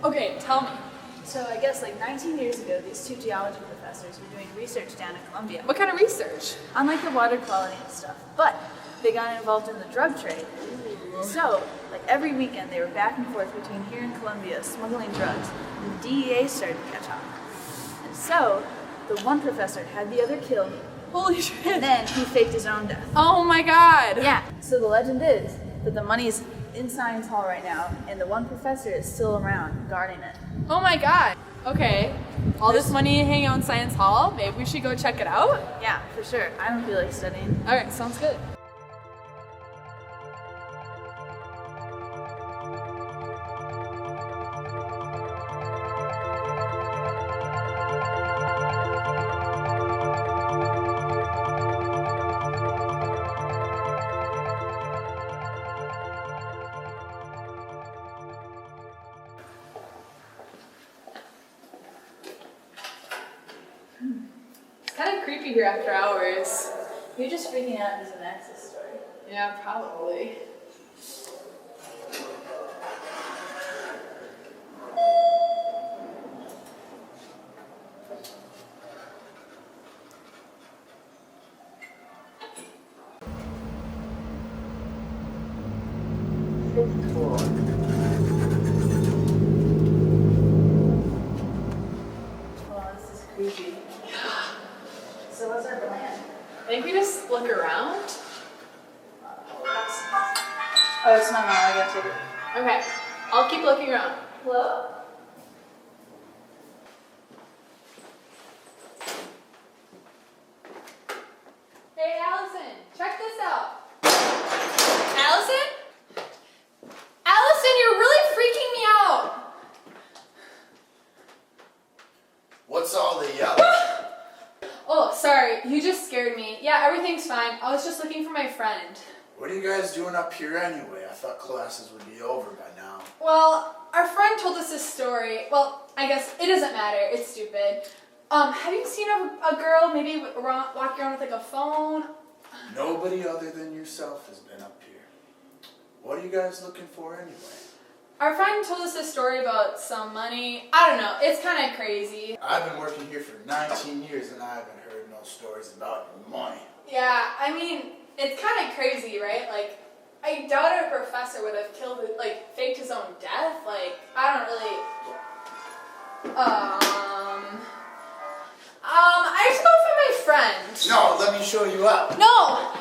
Okay, tell me. So I guess like 19 years ago, these two geology professors were doing research down in Colombia What kind of research? on like the water quality and stuff, but they got involved in the drug trade. So like every weekend they were back and forth between here and Colombia smuggling drugs, and the DEA started to catch on. And so the one professor had the other killed, Holy shit. and then he faked his own death. Oh my god. Yeah, so the legend is that the money's in Science Hall right now, and the one professor is still around guarding it. Oh my god. Okay. All this money hanging out in Science Hall. Maybe we should go check it out. Yeah, for sure. I don't feel like studying. Alright, sounds good. It's kind of creepy here after hours. You're just freaking out because of an access story. Yeah, probably. Oh, this is creepy. So what's our plan? I think we just look around. Oh, it's my mom. I gotta take it. Okay, I'll keep looking around. Hello? Hey, Allison, check this out. Allison? Allison, you're really freaking me out. What's all the yelling? Oh, sorry, you just scared me. Yeah, everything's fine. I was just looking for my friend. What are you guys doing up here anyway? I thought classes would be over by now. Well, our friend told us this story. Well, I guess it doesn't matter. It's stupid. Have you seen a girl maybe walking around with like a phone? Nobody other than yourself has been up here. What are you guys looking for anyway? Our friend told us this story about some money. I don't know. It's kind of crazy. I've been working here for 19 years and I haven't heard no stories about money. Yeah, I mean, it's kind of crazy, right? Like, I doubt a professor would have faked his own death. Like, I don't really. I have to go for my friend. No, let me show you out. No,